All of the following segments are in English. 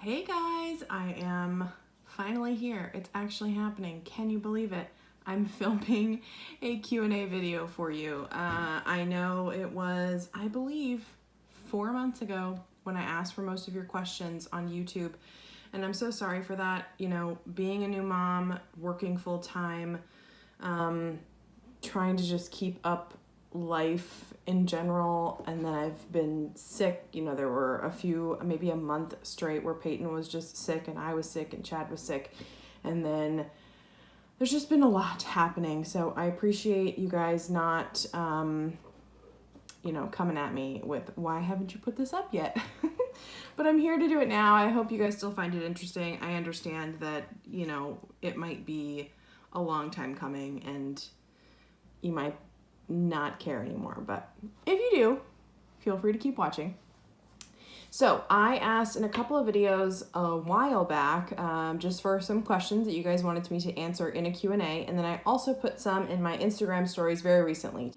Hey guys, I am finally here. It's actually happening. Can you believe it? I'm filming a Q&A video for you. I know it was, I believe, 4 months ago when I asked for most of your questions on YouTube. And I'm so sorry for that. You know, being a new mom, working full time, trying to just keep up life in general, and then I've been sick. You know, there were a few, maybe a month straight where Peyton was just sick and I was sick and Chad was sick, and then there's just been a lot happening. So I appreciate you guys not coming at me with why haven't you put this up yet. But I'm here to do it now. I hope you guys still find it interesting. I understand that, you know, it might be a long time coming and you might not care anymore, but if you do, feel free to keep watching. So I asked in a couple of videos a while back, just for some questions that you guys wanted me to answer in a Q&A, and then I also put some in my Instagram stories very recently.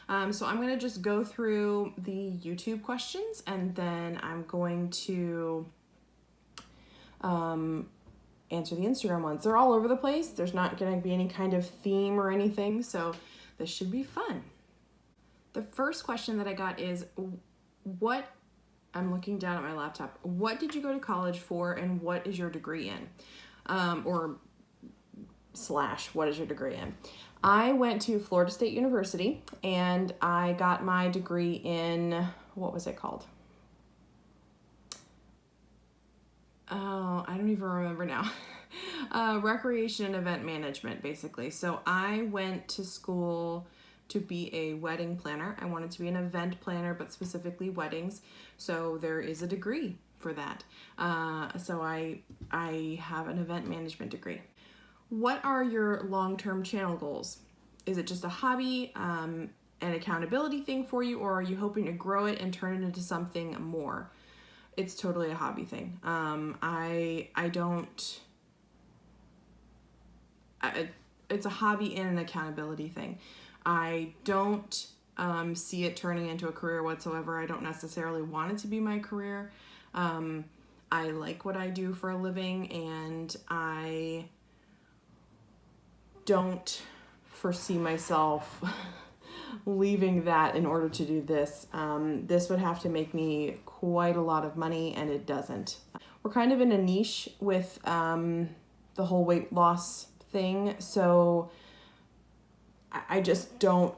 So I'm going to just go through the YouTube questions, and then I'm going to answer the Instagram ones. They're all over the place. There's not going to be any kind of theme or anything, so this should be fun. The first question that I got is, I'm looking down at my laptop. What did you go to college for, and what is your degree in? What is your degree in? I went to Florida State University, and I got my degree in, what was it called? Oh, I don't even remember now. Recreation and event management, basically. So I went to school to be a wedding planner. I wanted to be an event planner, but specifically weddings. So there is a degree for that. So I have an event management degree. What are your long-term channel goals? Is it just a hobby, an accountability thing for you, or are you hoping to grow it and turn it into something more? It's totally a hobby thing. It's a hobby and an accountability thing. I don't see it turning into a career whatsoever. I don't necessarily want it to be my career. I like what I do for a living, and I don't foresee myself leaving that in order to do this. This would have to make me quite a lot of money, and it doesn't. We're kind of in a niche with the whole weight loss thing, so I just don't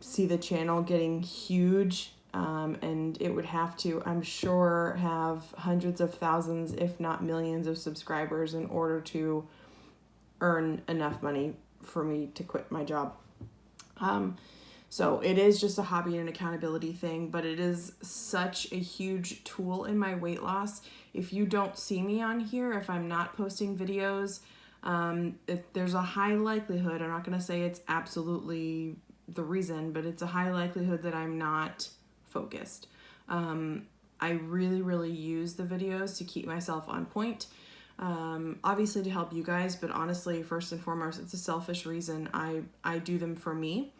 see the channel getting huge, and it would have to, I'm sure, have hundreds of thousands, if not millions of subscribers in order to earn enough money for me to quit my job. So it is just a hobby and an accountability thing, but it is such a huge tool in my weight loss. If you don't see me on here, if I'm not posting videos, there's a high likelihood, I'm not going to say it's absolutely the reason, but it's a high likelihood that I'm not focused. I really use the videos to keep myself on point. Obviously to help you guys, but honestly, first and foremost, it's a selfish reason. I do them for me.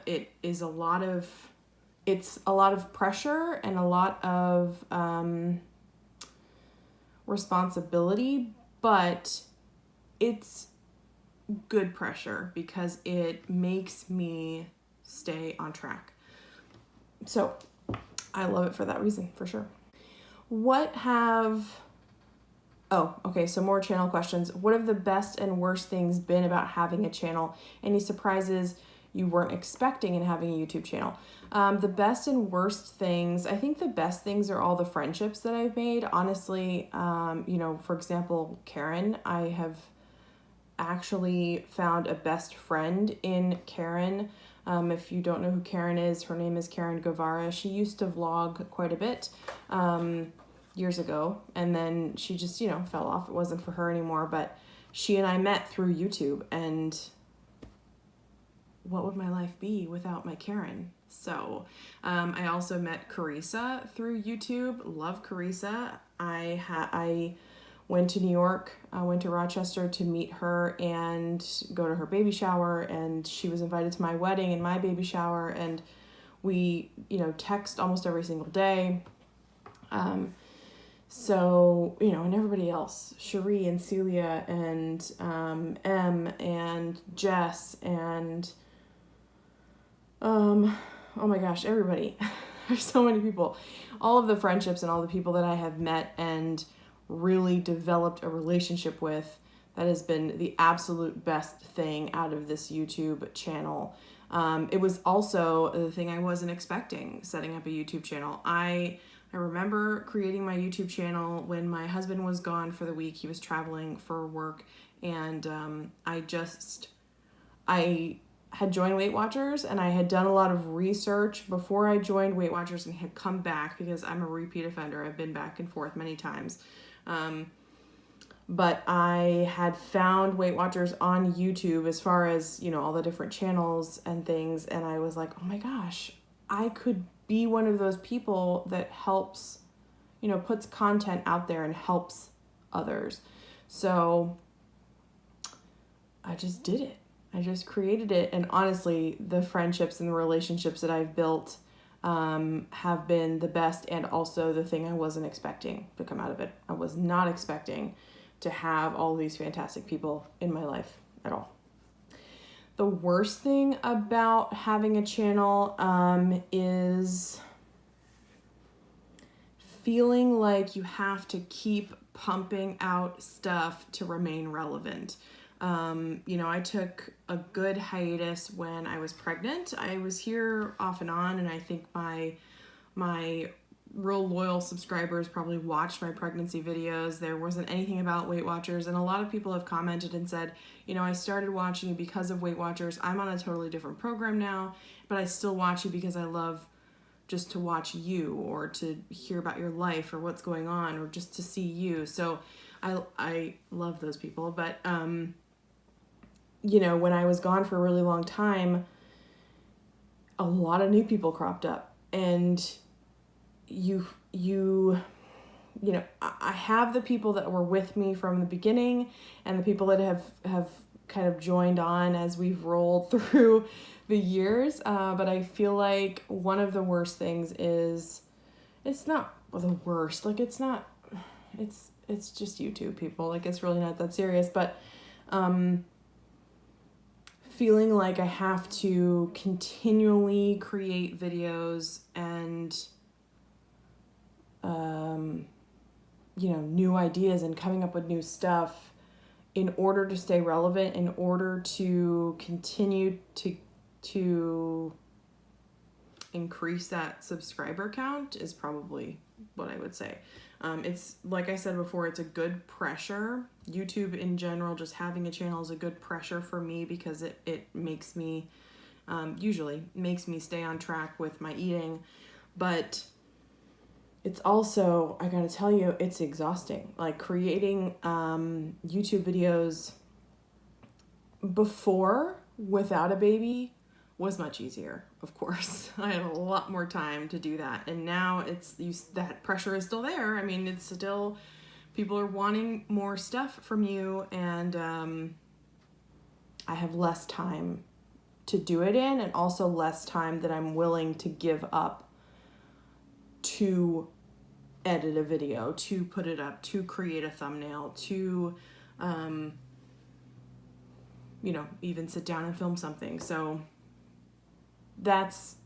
It's a lot of pressure and a lot of responsibility, but it's good pressure because it makes me stay on track. So I love it for that reason, for sure. So more channel questions. What have the best and worst things been about having a channel? Any surprises you weren't expecting in having a YouTube channel? The best and worst things, I think the best things are all the friendships that I've made. Honestly, for example, Karen, I have actually found a best friend in Karen. If you don't know who Karen is, her name is Karen Guevara. She used to vlog quite a bit years ago, and then she just, fell off. It wasn't for her anymore, but she and I met through YouTube, and what would my life be without my Karen? So I also met Carissa through YouTube. Love Carissa. I went to New York, went to Rochester to meet her and go to her baby shower, and she was invited to my wedding and my baby shower, and we, text almost every single day. So, and everybody else, Cherie and Celia and Em and Jess and, oh my gosh, everybody. There's so many people. All of the friendships and all the people that I have met and really developed a relationship with, that has been the absolute best thing out of this YouTube channel. It was also the thing I wasn't expecting, setting up a YouTube channel. I remember creating my YouTube channel when my husband was gone for the week. He was traveling for work, and I had joined Weight Watchers, and I had done a lot of research before I joined Weight Watchers and had come back because I'm a repeat offender. I've been back and forth many times. But I had found Weight Watchers on YouTube as far as, all the different channels and things. And I was like, oh my gosh, I could be one of those people that helps, puts content out there and helps others. So I just did it. I just created it. And honestly, the friendships and the relationships that I've built have been the best, and also the thing I wasn't expecting to come out of it. I was not expecting to have all these fantastic people in my life at all. The worst thing about having a channel is feeling like you have to keep pumping out stuff to remain relevant. I took a good hiatus when I was pregnant. I was here off and on, and I think my real loyal subscribers probably watched my pregnancy videos. There wasn't anything about Weight Watchers, and a lot of people have commented and said, I started watching you because of Weight Watchers. I'm on a totally different program now, but I still watch you because I love just to watch you, or to hear about your life or what's going on, or just to see you. So I love those people. But when I was gone for a really long time, a lot of new people cropped up, and I have the people that were with me from the beginning, and the people that have kind of joined on as we've rolled through the years. But I feel like one of the worst things is, it's not the worst. Like, it's just YouTube, people. Like, it's really not that serious, but, feeling like I have to continually create videos and new ideas and coming up with new stuff in order to stay relevant, in order to continue to increase that subscriber count, is probably what I would say. It's, like I said before, it's a good pressure. YouTube in general, just having a channel is a good pressure for me, because it makes me, usually makes me stay on track with my eating. But it's also, I gotta tell you, it's exhausting. Like, creating YouTube videos before, without a baby, was much easier, of course. I had a lot more time to do that. And now that pressure is still there. I mean, it's still, people are wanting more stuff from you, and I have less time to do it in, and also less time that I'm willing to give up to edit a video, to put it up, to create a thumbnail, to, even sit down and film something. So that's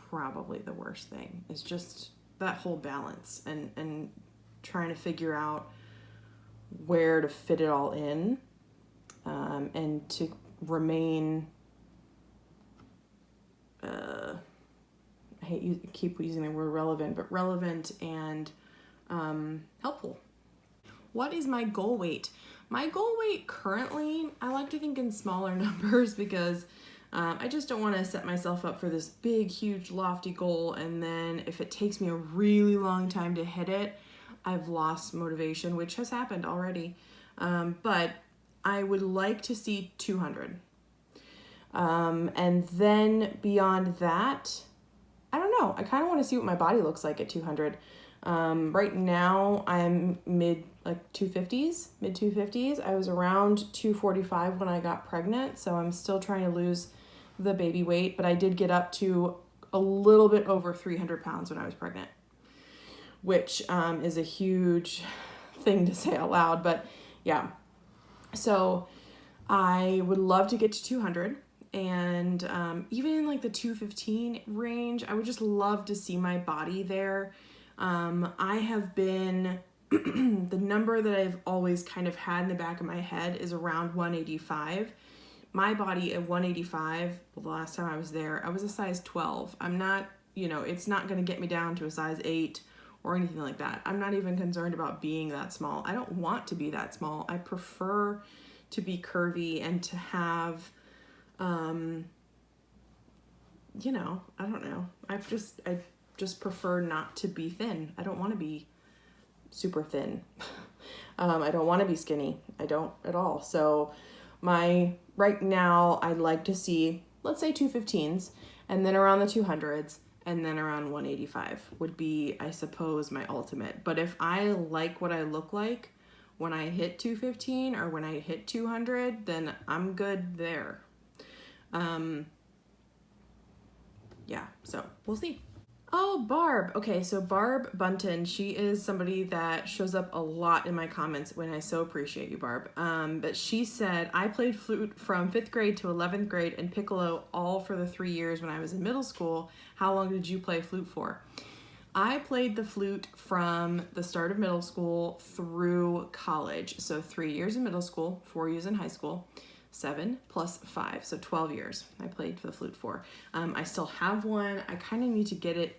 probably the worst thing, is just that whole balance and trying to figure out where to fit it all in, and to remain, keep using the word relevant, but relevant and helpful. What is my goal weight? My goal weight currently, I like to think in smaller numbers, because I just don't want to set myself up for this big, huge, lofty goal, and then if it takes me a really long time to hit it, I've lost motivation, which has happened already. But I would like to see 200. And then beyond that, I don't know. I kind of want to see what my body looks like at 200. Right now I'm mid 250s. I was around 245 when I got pregnant, so I'm still trying to lose the baby weight, but I did get up to a little bit over 300 pounds when I was pregnant, which is a huge thing to say out loud. But yeah, so I would love to get to 200. And even in like the 215 range, I would just love to see my body there. I have been, the number that I've always kind of had in the back of my head is around 185. My body at 185, well, the last time I was there, I was a size 12. I'm not, it's not going to get me down to a size 8 or anything like that. I'm not even concerned about being that small. I don't want to be that small. I prefer to be curvy and to have, I don't know. I just prefer not to be thin. I don't want to be super thin. I don't want to be skinny. I don't at all. So right now I'd like to see, let's say 215s, and then around the 200s, and then around 185 would be, I suppose, my ultimate. But if I like what I look like when I hit 215 or when I hit 200, then I'm good there. Yeah, so we'll see. Oh, Barb. Okay, so Barb Bunton, she is somebody that shows up a lot in my comments when I so appreciate you, Barb. But she said, I played flute from 5th grade to 11th grade and piccolo all for the 3 years when I was in middle school. How long did you play flute for? I played the flute from the start of middle school through college. So 3 years in middle school, 4 years in high school. 7 plus 5, so 12 years I played the flute for. I still have one. I kind of need to get it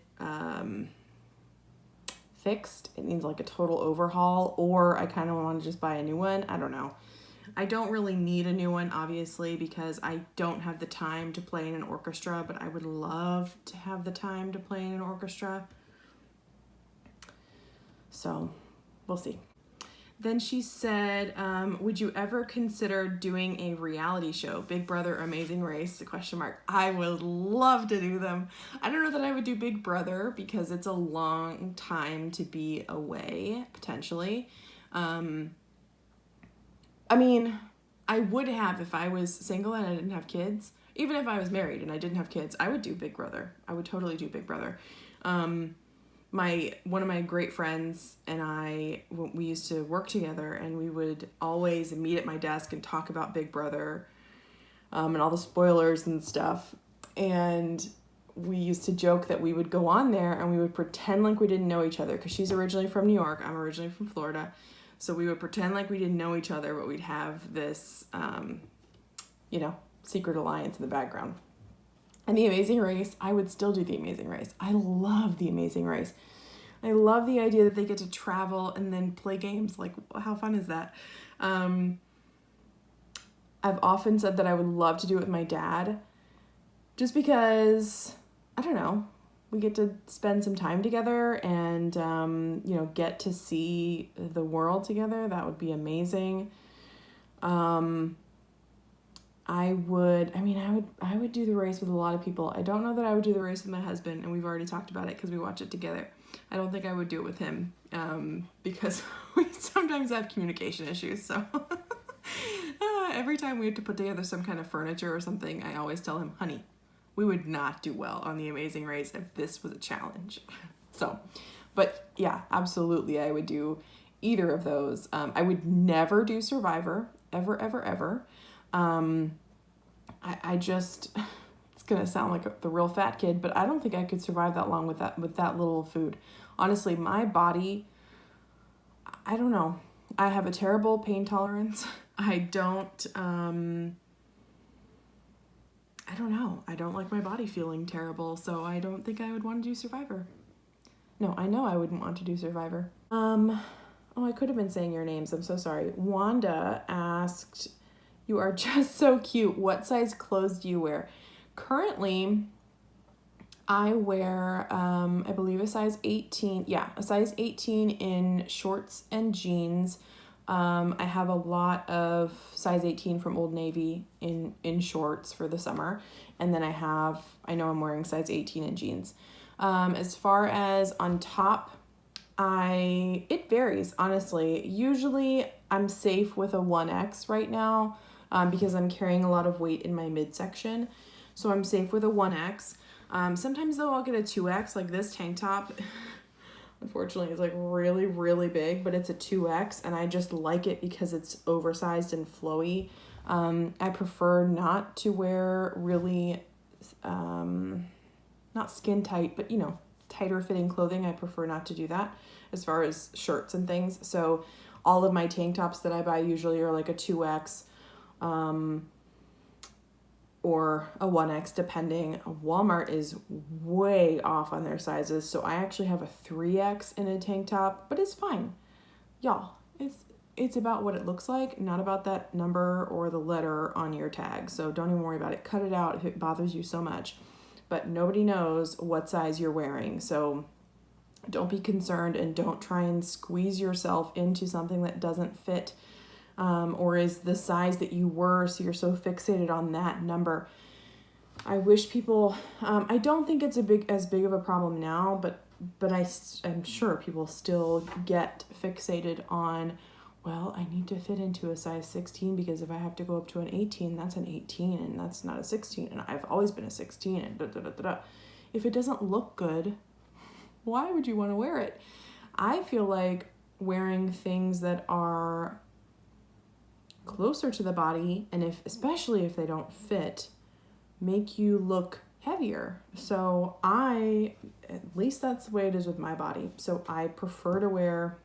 fixed. It needs like a total overhaul, or I kind of want to just buy a new one. I don't know. I don't really need a new one, obviously, because I don't have the time to play in an orchestra, but I would love to have the time to play in an orchestra. So we'll see. Then she said, would you ever consider doing a reality show? Big Brother, Amazing Race, ? I would love to do them. I don't know that I would do Big Brother because it's a long time to be away, potentially. I mean, I would have if I was single and I didn't have kids. Even if I was married and I didn't have kids, I would do Big Brother. I would totally do Big Brother. One of my great friends and we used to work together, and we would always meet at my desk and talk about Big Brother, and all the spoilers and stuff. And we used to joke that we would go on there and we would pretend like we didn't know each other, because she's originally from New York, I'm originally from Florida. So we would pretend like we didn't know each other, but we'd have this, secret alliance in the background. And The Amazing Race, I would still do The Amazing Race. I love The Amazing Race. I love the idea that they get to travel and then play games. Like, how fun is that? I've often said that I would love to do it with my dad, just because, I don't know, we get to spend some time together and, get to see the world together. That would be amazing. I would do the race with a lot of people. I don't know that I would do the race with my husband, and we've already talked about it because we watch it together. I don't think I would do it with him, because we sometimes have communication issues. So every time we have to put together some kind of furniture or something, I always tell him, honey, we would not do well on The Amazing Race if this was a challenge. So, but yeah, absolutely, I would do either of those. I would never do Survivor, ever, ever, ever. I just, it's going to sound like the real fat kid, but I don't think I could survive that long with that little food. Honestly, my body, I don't know. I have a terrible pain tolerance. I don't know. I don't like my body feeling terrible, so I don't think I would want to do Survivor. No, I know I wouldn't want to do Survivor. I could have been saying your names. I'm so sorry. Wanda asked, you are just so cute. What size clothes do you wear? Currently, I wear, I believe a size 18. Yeah, a size 18 in shorts and jeans. I have a lot of size 18 from Old Navy in shorts for the summer. And then I know I'm wearing size 18 in jeans. As far as on top, it varies, honestly. Usually I'm safe with a 1X right now, because I'm carrying a lot of weight in my midsection. So I'm safe with a 1X. Sometimes though I'll get a 2X, like this tank top. unfortunately, is like really, really big, but it's a 2X, and I just like it because it's oversized and flowy. I prefer not to wear really, not skin tight, but tighter fitting clothing. I prefer not to do that as far as shirts and things. So all of my tank tops that I buy usually are like a 2X, or a 1X depending. Walmart is way off on their sizes, so I actually have a 3X in a tank top, but it's fine. Y'all, it's about what it looks like, not about that number or the letter on your tag. So don't even worry about it. Cut it out if it bothers you so much. But nobody knows what size you're wearing, so don't be concerned, and don't try and squeeze yourself into something that doesn't fit, or is the size that you were, so you're so fixated on that number. I wish people, I don't think it's as big of a problem now, but I'm sure people still get fixated on, well, I need to fit into a size 16 because if I have to go up to an 18, that's an 18 and that's not a 16, and I've always been a 16 and da da da da da. If it doesn't look good, why would you want to wear it? I feel like wearing things that are closer to the body, and especially if they don't fit, make you look heavier. So at least that's the way it is with my body. So I prefer to wear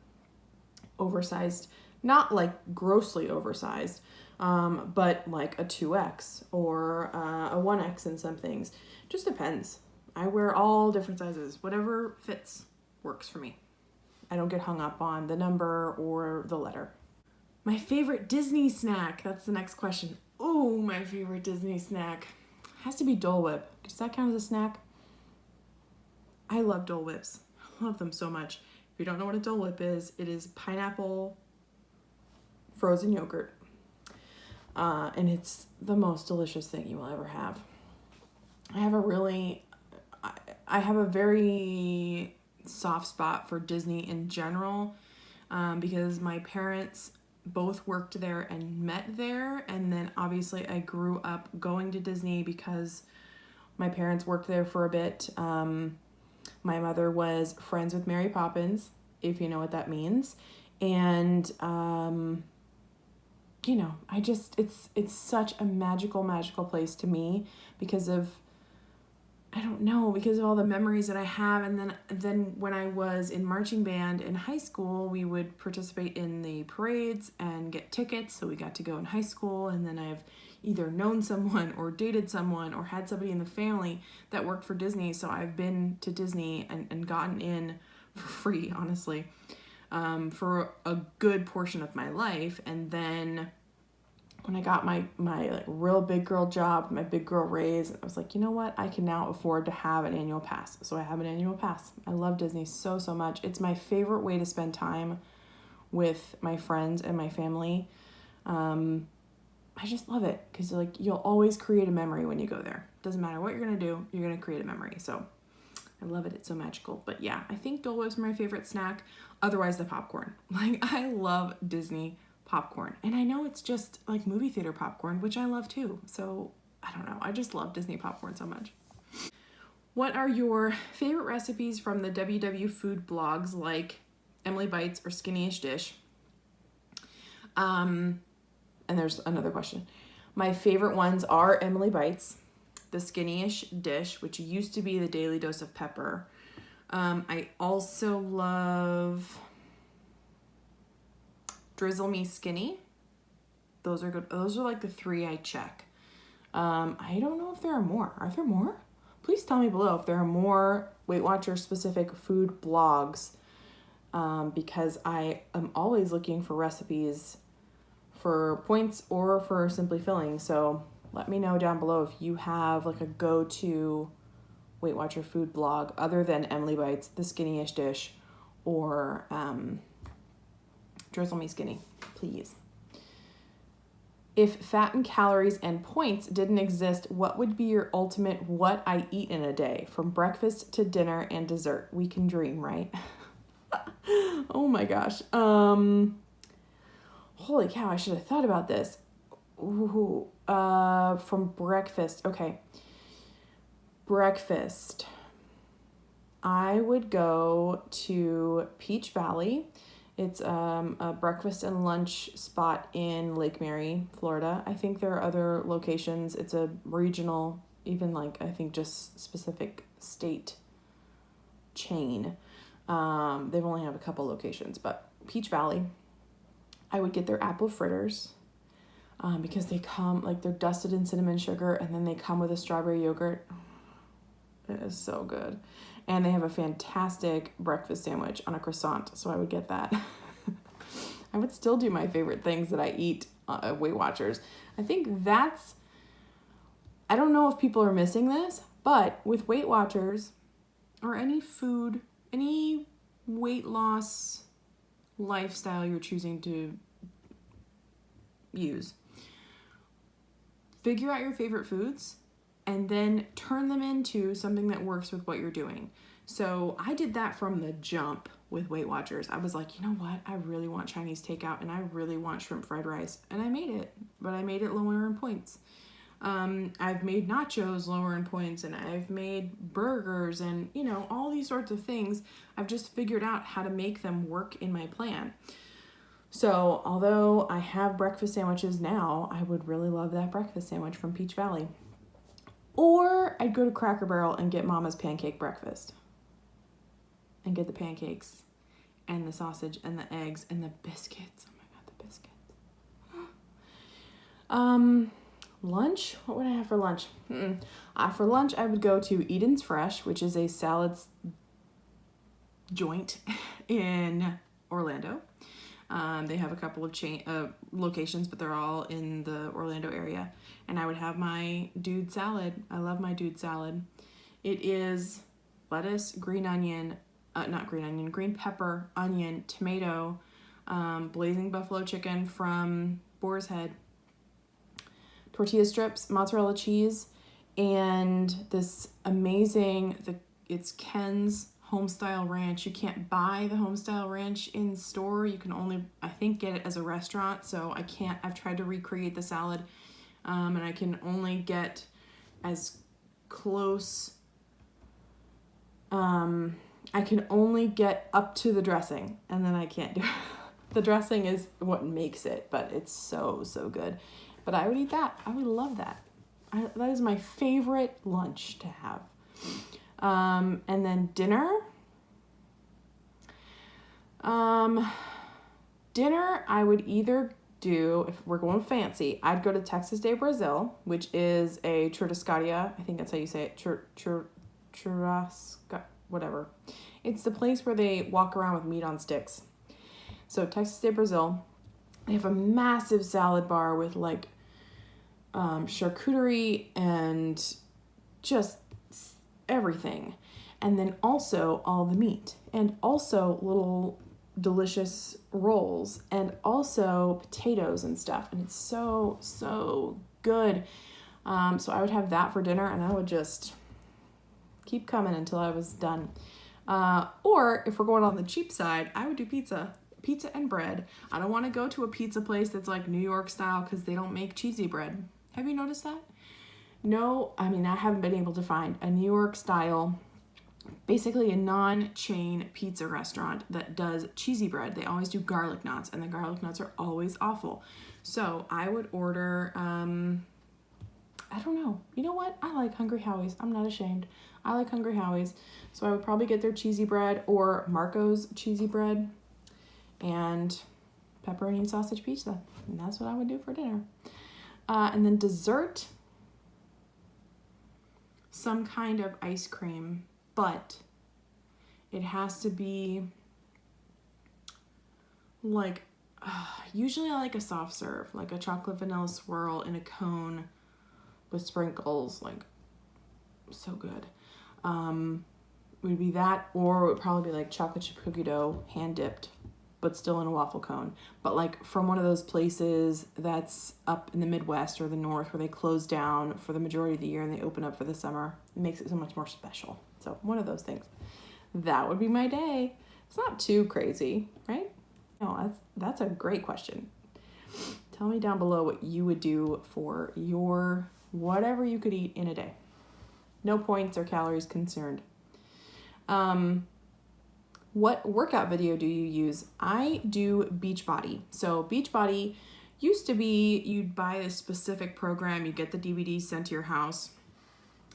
oversized, not like grossly oversized, but like a 2X or a 1X in some things. Just depends. I wear all different sizes. Whatever fits works for me. I don't get hung up on the number or the letter. My favorite Disney snack. That's the next question. Oh, my favorite Disney snack has to be Dole Whip. Does that count as a snack? I love Dole Whips. I love them so much. If you don't know what a Dole Whip is, it is pineapple frozen yogurt. And it's the most delicious thing you will ever have. I have a very soft spot for Disney in general, because my parents both worked there and met there, and then obviously I grew up going to Disney because my parents worked there for a bit. My mother was friends with Mary Poppins, if you know what that means, and it's such a magical place to me because of all the memories that I have. And then when I was in marching band in high school, we would participate in the parades and get tickets. So we got to go in high school. And then I've either known someone or dated someone or had somebody in the family that worked for Disney. So I've been to Disney and gotten in for free, honestly, for a good portion of my life. And then when I got my like real big girl job, my big girl raise, I was like, you know what? I can now afford to have an annual pass. So I have an annual pass. I love Disney so much. It's my favorite way to spend time with my friends and my family. I just love it because you'll always create a memory when you go there. Doesn't matter what you're going to do, you're going to create a memory. So I love it. It's so magical. But yeah, I think Dole Whips are my favorite snack. Otherwise, the popcorn. I love Disney popcorn. And I know it's just like movie theater popcorn, which I love too. So I don't know. I just love Disney popcorn so much. What are your favorite recipes from the WW food blogs like Emily Bites or Skinny-ish Dish? And there's another question. My favorite ones are Emily Bites, the Skinny-ish Dish, which used to be the Daily Dose of Pepper. I also love Drizzle Me Skinny. Those are good. Those are like the 3 I check. I don't know if there are more. Are there more? Please tell me below if there are more Weight Watcher specific food blogs, because I am always looking for recipes for points or for simply filling. So let me know down below if you have like a go-to Weight Watcher food blog other than Emily Bites, the Skinny-ish Dish, or Drizzle Me Skinny, please. If fat and calories and points didn't exist, what would be your ultimate what I eat in a day? From breakfast to dinner and dessert. We can dream, right? Oh my gosh. Holy cow, I should have thought about this. Ooh, from breakfast. Okay. Breakfast. I would go to Peach Valley. It's a breakfast and lunch spot in Lake Mary, Florida. I think there are other locations. It's a regional, even like I think just specific state chain. They've only have a couple locations, but Peach Valley, I would get their apple fritters because they come, like they're dusted in cinnamon sugar and then they come with a strawberry yogurt. It is so good. And they have a fantastic breakfast sandwich on a croissant, so I would get that. I would still do my favorite things that I eat at Weight Watchers. I think that's, I don't know if people are missing this, but with Weight Watchers or any food, any weight loss lifestyle you're choosing to use, figure out your favorite foods and then turn them into something that works with what you're doing. So I did that from the jump with Weight Watchers. I was like, you know what? I really want Chinese takeout and I really want shrimp fried rice. And I made it, but I made it lower in points. I've made nachos lower in points and I've made burgers and, you know, all these sorts of things. I've just figured out how to make them work in my plan. So although I have breakfast sandwiches now, I would really love that breakfast sandwich from Peach Valley. Or I'd go to Cracker Barrel and get Mama's pancake breakfast. And get the pancakes and the sausage and the eggs and the biscuits. Oh my God, the biscuits. Lunch? What would I have for lunch? For lunch, I would go to Eden's Fresh, which is a salad joint in Orlando. They have a couple of locations, but they're all in the Orlando area. And I would have my dude salad. I love my dude salad. It is lettuce, green pepper, onion, tomato, blazing buffalo chicken from Boar's Head, tortilla strips, mozzarella cheese, and this amazing, it's Ken's Homestyle Ranch. You can't buy the Homestyle Ranch in store. You can only, I think, get it as a restaurant. So I've tried to recreate the salad, and I can only get as close, I can only get up to the dressing, and then I can't do it. The dressing is what makes it, but it's so, so good. But I would eat that. I would love that. That is my favorite lunch to have. And then dinner. Dinner, I would either do, if we're going fancy, I'd go to Texas de Brazil, which is a churrascaria. I think that's how you say it. Churrasca, whatever. It's the place where they walk around with meat on sticks. So Texas de Brazil, they have a massive salad bar with like charcuterie and just everything. And then also all the meat and also little delicious rolls and also potatoes and stuff. And it's so, so good. So I would have that for dinner and I would just keep coming until I was done. Or if we're going on the cheap side, I would do pizza and bread. I don't want to go to a pizza place that's like New York style because they don't make cheesy bread. Have you noticed that? No, I mean, I haven't been able to find a New York style, basically a non-chain pizza restaurant that does cheesy bread. They always do garlic knots and the garlic knots are always awful. So I would order, I don't know. You know what? I like Hungry Howie's. I'm not ashamed. I like Hungry Howie's. So I would probably get their cheesy bread or Marco's cheesy bread and pepperoni and sausage pizza. And that's what I would do for dinner. And then dessert, some kind of ice cream, but it has to be like, usually I like a soft serve, like a chocolate vanilla swirl in a cone with sprinkles, like so good. Would be that, or it would probably be like chocolate chip cookie dough, hand dipped, but still in a waffle cone. But like from one of those places that's up in the Midwest or the North where they close down for the majority of the year and they open up for the summer. It makes it so much more special. So one of those things. That would be my day. It's not too crazy, right? No, that's a great question. Tell me down below what you would do for your whatever you could eat in a day. No points or calories concerned. What workout video do you use? I do Beachbody. So Beachbody used to be you'd buy a specific program, you get the DVD sent to your house.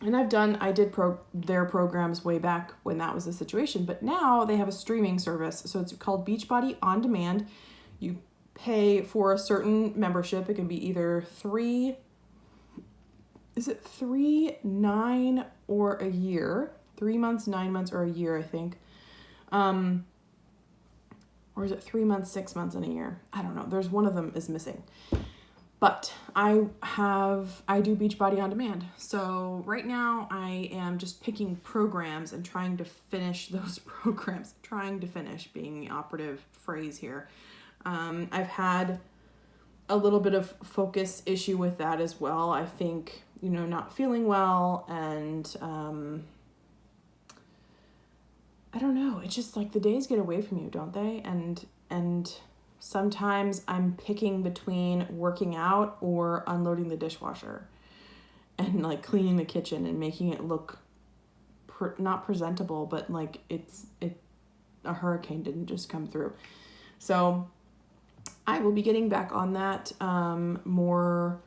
And I did their programs way back when that was the situation, but now they have a streaming service. So it's called Beachbody On Demand. You pay for a certain membership. It can be either $3, $9, or a year? 3 months, 9 months, or a year, I think. Or is it 3 months, 6 months, and a year? I don't know. There's one of them is missing. But I do Beachbody On Demand. So right now I am just picking programs and trying to finish those programs. Trying to finish being the operative phrase here. I've had a little bit of focus issue with that as well. I think, not feeling well, and I don't know. It's just like the days get away from you, don't they? And sometimes I'm picking between working out or unloading the dishwasher and like cleaning the kitchen and making it look not presentable, but like a hurricane didn't just come through. So I will be getting back on that more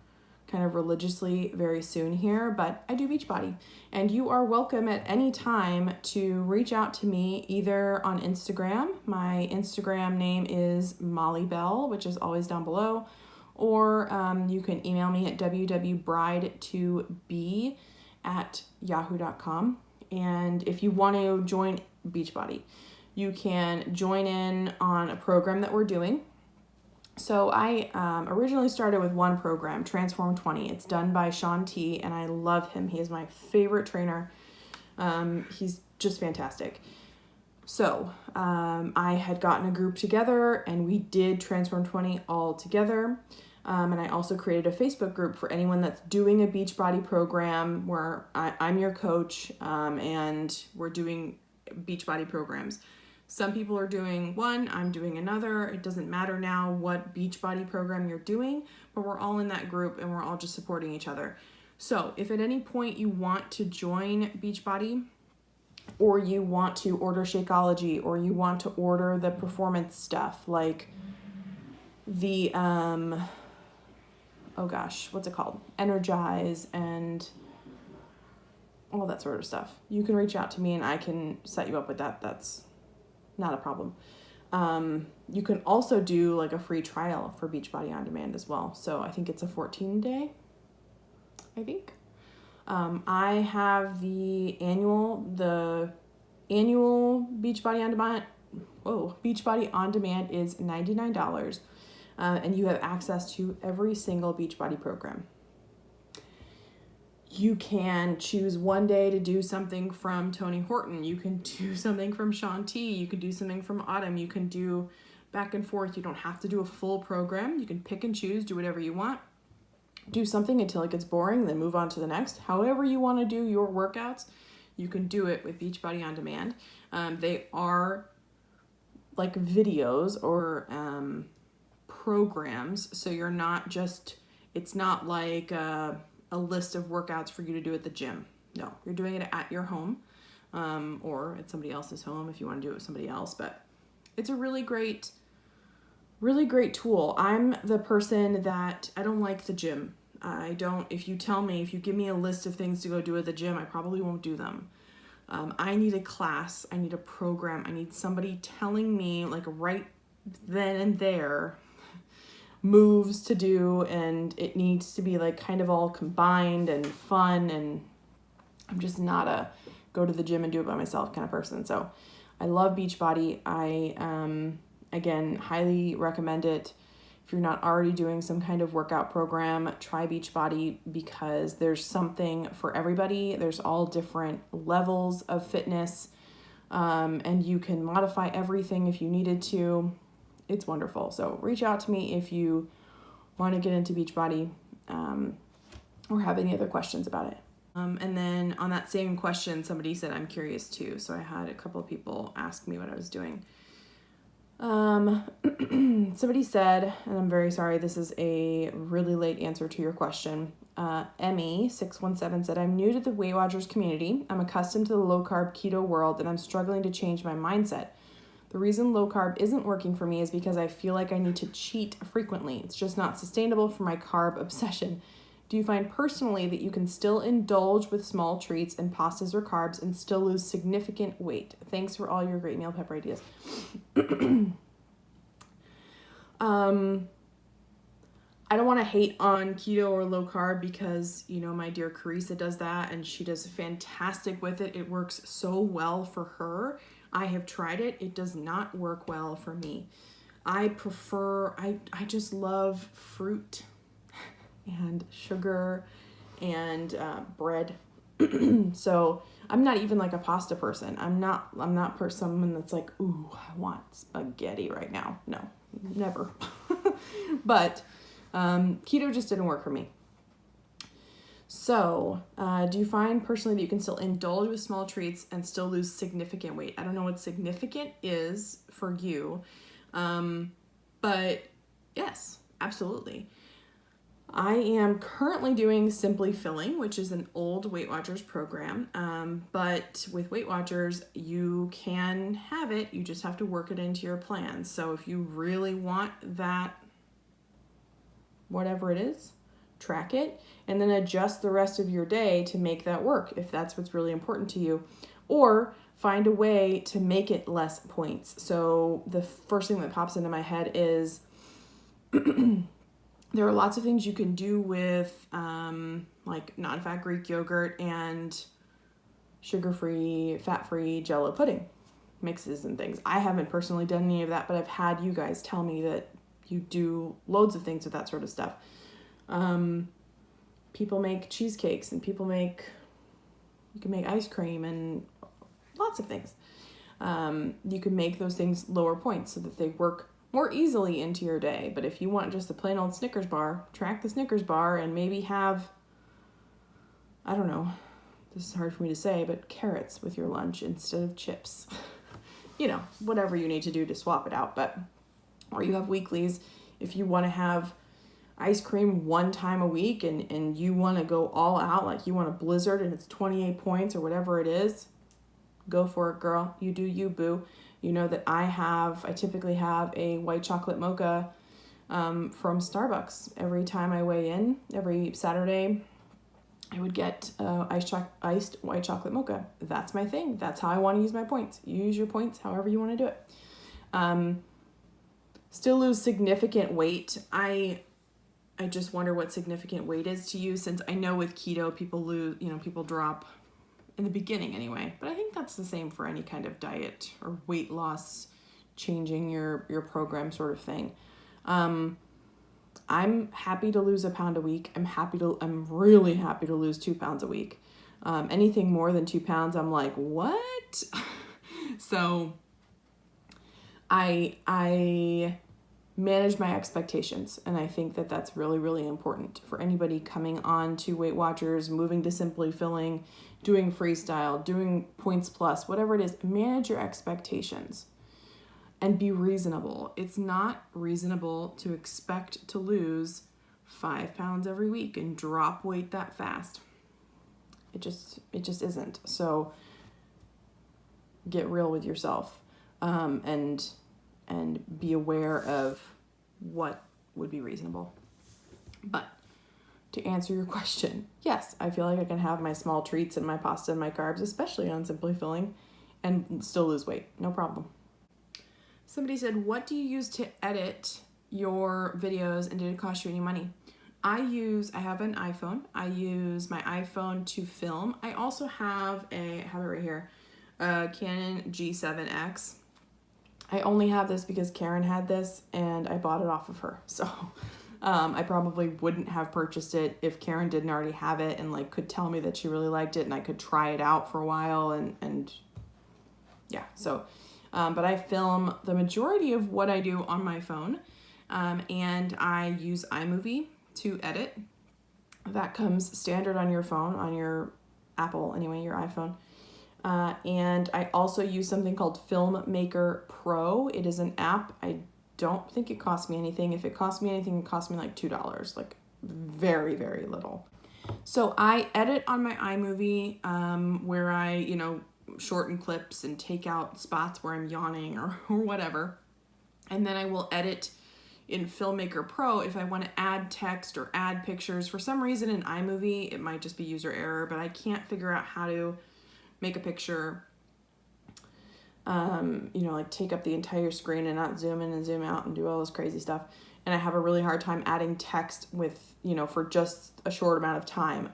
kind of religiously very soon here, but I do Beachbody. And you are welcome at any time to reach out to me either on Instagram. My Instagram name is Mollye Bell, which is always down below, or you can email me at www.bride2b@yahoo.com. And if you want to join Beachbody, you can join in on a program that we're doing. So I originally started with one program, Transform 20. It's done by Shaun T, and I love him. He is my favorite trainer. He's just fantastic. So I had gotten a group together, and we did Transform 20 all together. And I also created a Facebook group for anyone that's doing a Beachbody program where I'm your coach, and we're doing Beachbody programs. Some people are doing one, I'm doing another. It doesn't matter now what Beachbody program you're doing, but we're all in that group and we're all just supporting each other. So if at any point you want to join Beachbody, or you want to order Shakeology, or you want to order the performance stuff like the, what's it called? Energize and all that sort of stuff. You can reach out to me and I can set you up with that. That's not a problem. You can also do like a free trial for Beachbody On Demand as well. So I think it's a 14-day, I think. I have the annual Beachbody On Demand. Beachbody On Demand is $99. And you have access to every single Beachbody program. You can choose one day to do something from Tony Horton. You can do something from Shaun T. You can do something from Autumn. You can do back and forth. You don't have to do a full program. You can pick and choose, do whatever you want. Do something until it gets boring, then move on to the next. However you want to do your workouts, you can do it with Beachbody On Demand. They are like videos or programs, so you're not just, it's not like a list of workouts for you to do at the gym. No, you're doing it at your home, or at somebody else's home if you want to do it with somebody else. But it's a really great tool. I'm the person that I don't like the gym. If you give me a list of things to go do at the gym, I probably won't do them. I need a class, I need a program, I need somebody telling me like right then and there moves to do, and it needs to be like kind of all combined and fun, and I'm just not a go to the gym and do it by myself kind of person. So I love Beachbody. I again highly recommend it. If you're not already doing some kind of workout program, try Beachbody, because there's something for everybody. There's all different levels of fitness, and you can modify everything if you needed to. It's wonderful. So reach out to me if you want to get into Beachbody, or have any other questions about it. And then on that same question, somebody said, I'm curious too. So I had a couple of people ask me what I was doing. Somebody said, and I'm very sorry, this is a really late answer to your question. Emmy617 said, I'm new to the Weight Watchers community. I'm accustomed to the low-carb keto world, and I'm struggling to change my mindset. The reason low-carb isn't working for me is because I feel like I need to cheat frequently. It's just not sustainable for my carb obsession. Do you find personally that you can still indulge with small treats and pastas or carbs and still lose significant weight? Thanks for all your great meal prep ideas. I don't want to hate on keto or low carb because, my dear Carissa does that and she does fantastic with it. It works so well for her. I have tried it. It does not work well for me. I just love fruit and sugar and bread. So I'm not even like a pasta person. I'm not someone that's like, ooh, I want spaghetti right now. No, never. But keto just didn't work for me. So, do you find personally that you can still indulge with small treats and still lose significant weight? I don't know what significant is for you, but yes, absolutely. I am currently doing Simply Filling, which is an old Weight Watchers program, but with Weight Watchers, you can have it, you just have to work it into your plan. So if you really want that, whatever it is, track it, and then adjust the rest of your day to make that work if that's what's really important to you, or find a way to make it less points. So the first thing that pops into my head is there are lots of things you can do with like non-fat Greek yogurt and sugar-free, fat-free Jell-O pudding mixes and things. I haven't personally done any of that, but I've had you guys tell me that you do loads of things with that sort of stuff. People make cheesecakes and you can make ice cream and lots of things. You can make those things lower points so that they work more easily into your day. But if you want just a plain old Snickers bar, track the Snickers bar and maybe have, I don't know, this is hard for me to say, but carrots with your lunch instead of chips. Whatever you need to do to swap it out. Or you have weeklies. If you want to have ice cream one time a week and you want to go all out, like you want a blizzard and it's 28 points or whatever it is, go for it, girl. You do you, boo. You know that I typically have a white chocolate mocha from Starbucks. Every time I weigh in, every Saturday, I would get iced white chocolate mocha. That's my thing. That's how I want to use my points. You use your points however you want to do it. Still lose significant weight. I just wonder what significant weight is to you, since I know with keto people drop in the beginning anyway, but I think that's the same for any kind of diet or weight loss, changing your program sort of thing. I'm happy to lose a pound a week. I'm really happy to lose 2 pounds a week. Anything more than 2 pounds, I'm like, what? So I manage my expectations, and I think that that's really, really important for anybody coming on to Weight Watchers, moving to Simply Filling, doing freestyle, doing points plus, whatever it is. Manage your expectations and be reasonable. It's not reasonable to expect to lose 5 pounds every week and drop weight that fast. It just isn't. So get real with yourself, and be aware of what would be reasonable. But to answer your question, yes, I feel like I can have my small treats and my pasta and my carbs, especially on Simply Filling, and still lose weight. No problem. Somebody said, what do you use to edit your videos, and did it cost you any money? I have an iPhone. I use my iPhone to film. I also have I have it right here, a Canon G7X. I only have this because Karen had this and I bought it off of her. So I probably wouldn't have purchased it if Karen didn't already have it and could tell me that she really liked it and I could try it out for a while and yeah. So, but I film the majority of what I do on my phone, and I use iMovie to edit. That comes standard on your phone, on your Apple anyway, your iPhone. And I also use something called Filmmaker Pro. It is an app. I don't think it costs me anything. If it costs me anything, it costs me $2, very, very little. So I edit on my iMovie, where I, shorten clips and take out spots where I'm yawning or whatever. And then I will edit in Filmmaker Pro if I want to add text or add pictures. For some reason in iMovie, it might just be user error, but I can't figure out how to make a picture, like take up the entire screen and not zoom in and zoom out and do all this crazy stuff. And I have a really hard time adding text with, for just a short amount of time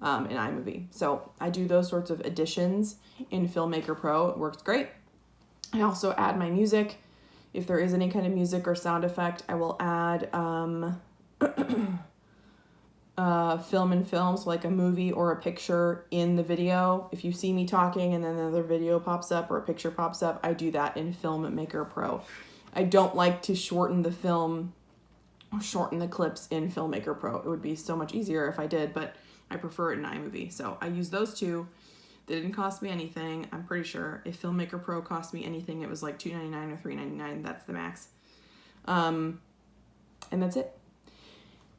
in iMovie. So I do those sorts of additions in Filmmaker Pro. It works great. I also add my music. If there is any kind of music or sound effect, I will add film in films, like a movie or a picture in the video. If you see me talking and then another video pops up or a picture pops up, I do that in Filmmaker Pro. I don't like to shorten the film or shorten the clips in Filmmaker Pro. It would be so much easier if I did, but I prefer it in iMovie. So I use those two. They didn't cost me anything, I'm pretty sure. If Filmmaker Pro cost me anything, it was like $2.99 or $3.99. That's the max. And that's it.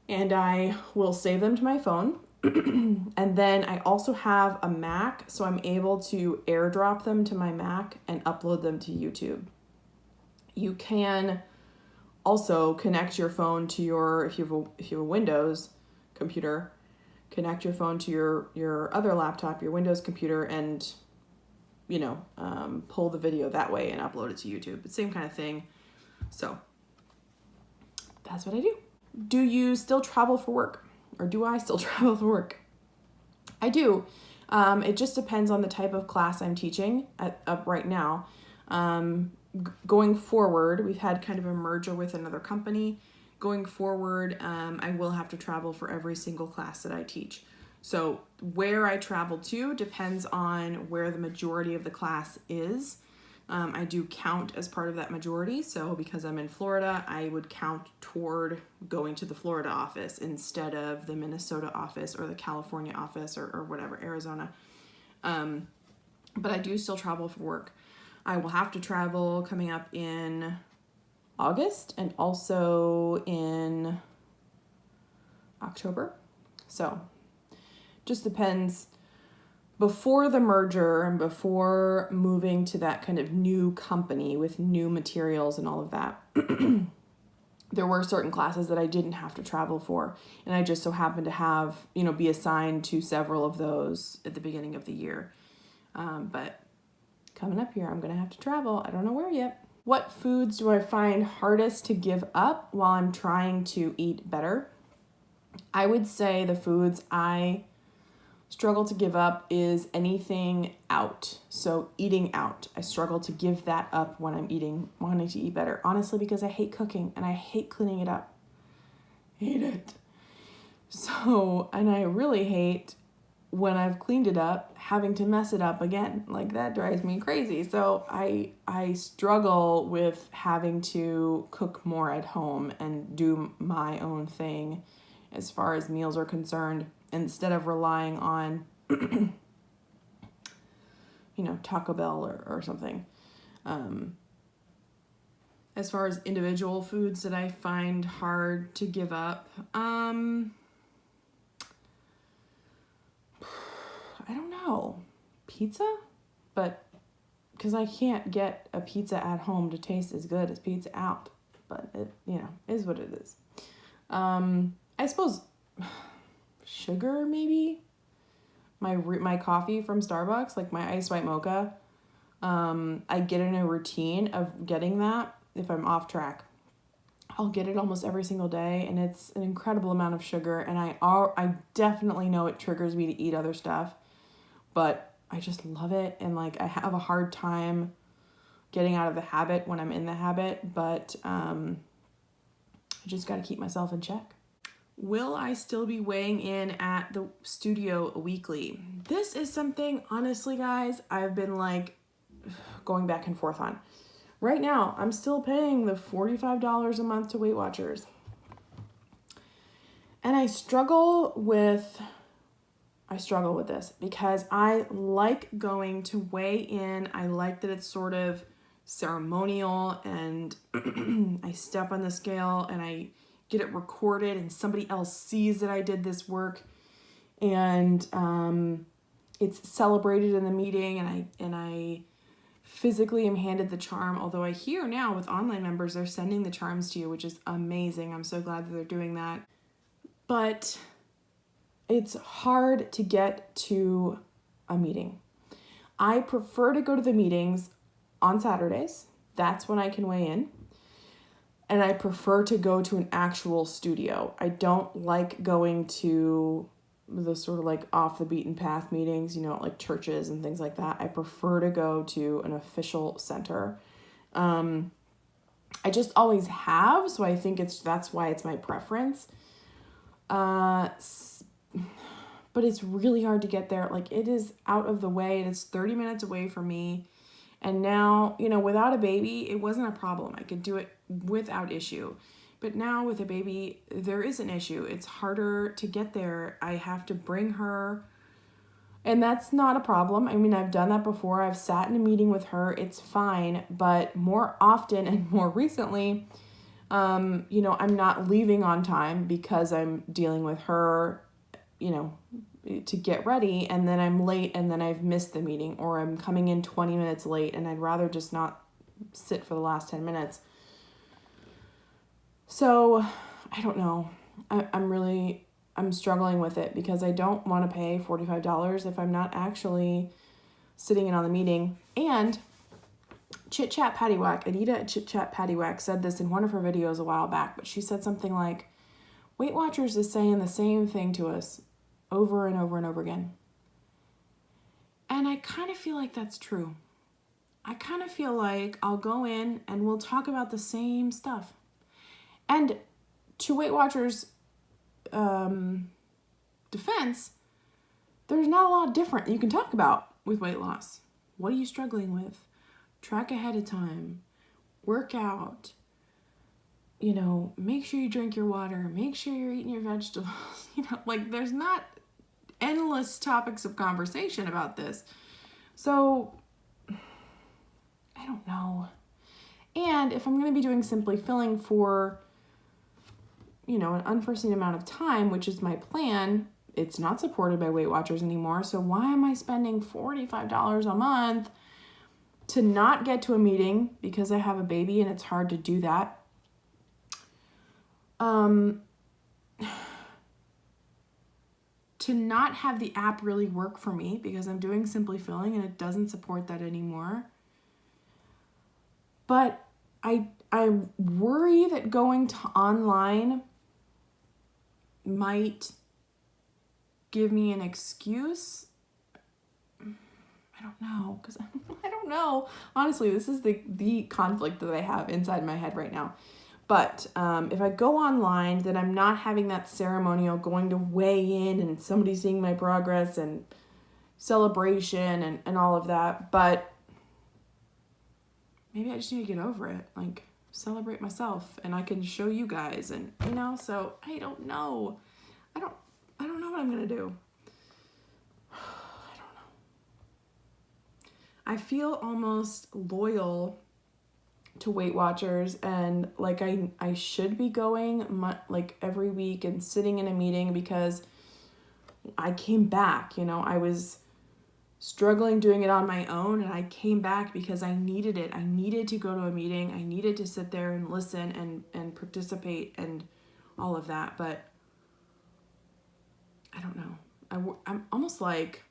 And I will save them to my phone. And then I also have a Mac, so I'm able to airdrop them to my Mac and upload them to YouTube. You can also connect your phone to your, if you have a Windows computer, connect your phone to your other laptop, your Windows computer, and, pull the video that way and upload it to YouTube. It's the same kind of thing. So that's what I do. Do you still travel for work? Or do I still travel for work? I do. It just depends on the type of class I'm teaching up right now. Going forward, we've had kind of a merger with another company. Going forward, I will have to travel for every single class that I teach. So where I travel to depends on where the majority of the class is. I do count as part of that majority. So because I'm in Florida, I would count toward going to the Florida office instead of the Minnesota office or the California office or whatever, Arizona. But I do still travel for work. I will have to travel coming up in August and also in October. So just depends. Before the merger and before moving to that kind of new company with new materials and all of that, there were certain classes that I didn't have to travel for. And I just so happened to have, be assigned to several of those at the beginning of the year. But coming up here, I'm going to have to travel. I don't know where yet. What foods do I find hardest to give up while I'm trying to eat better? I would say the foods I struggle to give up is anything out. So eating out. I struggle to give that up when I'm wanting to eat better. Honestly, because I hate cooking and I hate cleaning it up. Hate it. So, and I really hate when I've cleaned it up, having to mess it up again. Like that drives me crazy. So I struggle with having to cook more at home and do my own thing as far as meals are concerned, instead of relying on, Taco Bell or something. As far as individual foods that I find hard to give up, I don't know. Pizza? But because I can't get a pizza at home to taste as good as pizza out. But it, is what it is. I suppose sugar, maybe? My coffee from Starbucks, like my iced white mocha, I get in a routine of getting that if I'm off track. I'll get it almost every single day, and it's an incredible amount of sugar, and I definitely know it triggers me to eat other stuff, but I just love it, and I have a hard time getting out of the habit when I'm in the habit, but I just got to keep myself in check. Will I still be weighing in at the studio weekly? This is something, honestly, guys, I've been going back and forth on. Right now, I'm still paying the $45 a month to Weight Watchers. And I struggle with this because I like going to weigh in. I like that it's sort of ceremonial, and I step on the scale and I get it recorded and somebody else sees that I did this work. and it's celebrated in the meeting, and I physically am handed the charm, although I hear now with online members they're sending the charms to you, which is amazing. I'm so glad that they're doing that. But it's hard to get to a meeting. I prefer to go to the meetings on Saturdays. That's when I can weigh in. And I prefer to go to an actual studio. I don't like going to the sort of like off the beaten path meetings, like churches and things like that. I prefer to go to an official center. I just always have, so I think that's why it's my preference. But it's really hard to get there. Like, it is out of the way, and it's 30 minutes away from me. And now, without a baby, it wasn't a problem. I could do it without issue. But now with a baby, there is an issue. It's harder to get there. I have to bring her, and that's not a problem. I mean, I've done that before. I've sat in a meeting with her. It's fine. But more often and more recently, I'm not leaving on time because I'm dealing with her, to get ready, and then I'm late, and then I've missed the meeting, or I'm coming in 20 minutes late, and I'd rather just not sit for the last 10 minutes. So I don't know. I'm struggling with it because I don't want to pay $45 if I'm not actually sitting in on the meeting. And Chit Chat Paddywhack, Anita at Chit Chat Paddywhack said this in one of her videos a while back, but she said something like, Weight Watchers is saying the same thing to us over and over and over again. And I kind of feel like that's true. I kind of feel like I'll go in and we'll talk about the same stuff. And to Weight Watchers' defense, there's not a lot different you can talk about with weight loss. What are you struggling with? Track ahead of time. Work out. Make sure you drink your water. Make sure you're eating your vegetables. There's not endless topics of conversation about this. So, I don't know. And if I'm going to be doing Simply Filling for, an unforeseen amount of time, which is my plan, it's not supported by Weight Watchers anymore. So why am I spending $45 a month to not get to a meeting because I have a baby and it's hard to do that? To not have the app really work for me because I'm doing Simply Filling and it doesn't support that anymore. But I worry that going to online might give me an excuse. I don't know, because I don't know. Honestly, this is the conflict that I have inside my head right now. But if I go online, then I'm not having that ceremonial going to weigh in and somebody seeing my progress and celebration and all of that. But maybe I just need to get over it. Celebrate myself, and I can show you guys, and so I don't know. I don't know what I'm gonna do. I don't know. I feel almost loyal to Weight Watchers, and I should be going every week and sitting in a meeting because I came back. I was struggling doing it on my own, and I came back because I needed it. I needed to go to a meeting. I needed to sit there and listen and participate and all of that. But I don't know. I'm almost like,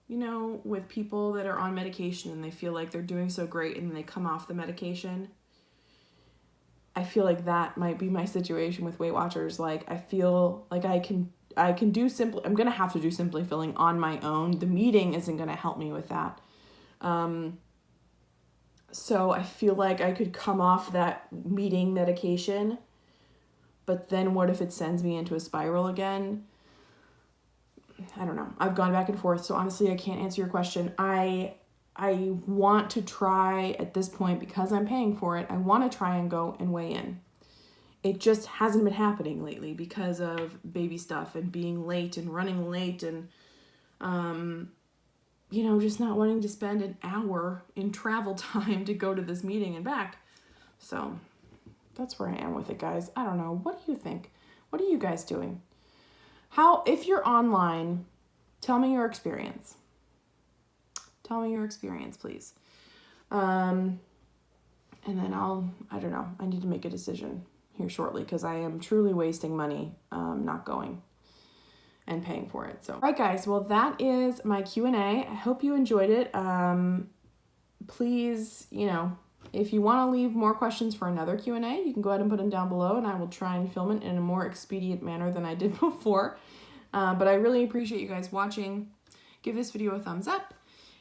with people that are on medication and they feel like they're doing so great and then they come off the medication. I feel like that might be my situation with Weight Watchers. I feel like I can do I'm going to have to do Simply Filling on my own. The meeting isn't going to help me with that. So I feel like I could come off that meeting medication, but then what if it sends me into a spiral again? I don't know. I've gone back and forth, so honestly, I can't answer your question. I want to try at this point, because I'm paying for it, I want to try and go and weigh in. It just hasn't been happening lately because of baby stuff and being late and running late and, just not wanting to spend an hour in travel time to go to this meeting and back. So that's where I am with it, guys. I don't know. What do you think? What are you guys doing? If you're online, tell me your experience. Tell me your experience, please. And then I don't know, I need to make a decision here shortly because I am truly wasting money not going and paying for it. So, all right, guys, well, that is my Q&A. I hope you enjoyed it. Please, if you want to leave more questions for another Q&A, you can go ahead and put them down below, and I will try and film it in a more expedient manner than I did before. But I really appreciate you guys watching. Give this video a thumbs up.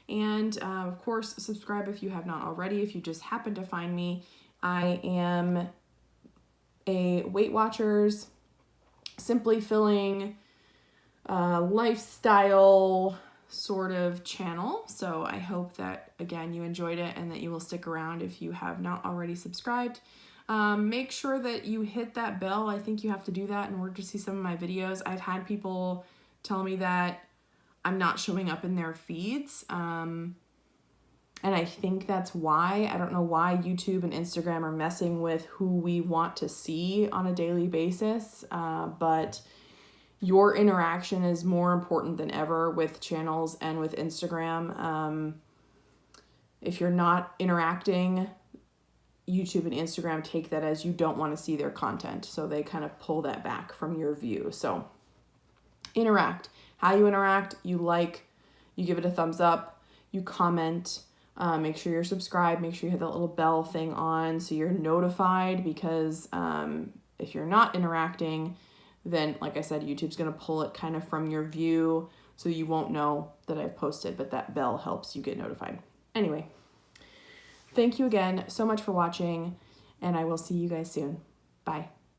And of course, subscribe if you have not already. If you just happen to find me, I am a Weight Watchers, Simply Filling, lifestyle sort of channel. So I hope that, again, you enjoyed it and that you will stick around if you have not already subscribed. Make sure that you hit that bell. I think you have to do that in order to see some of my videos. I've had people tell me that I'm not showing up in their feeds. And I think that's why. I don't know why YouTube and Instagram are messing with who we want to see on a daily basis. But your interaction is more important than ever with channels and with Instagram. If you're not interacting, YouTube and Instagram take that as you don't want to see their content. So they kind of pull that back from your view. So interact. How you interact, you like, you give it a thumbs up, you comment, make sure you're subscribed, make sure you hit that little bell thing on so you're notified, because if you're not interacting, then like I said, YouTube's going to pull it kind of from your view so you won't know that I've posted, but that bell helps you get notified. Anyway, thank you again so much for watching, and I will see you guys soon. Bye.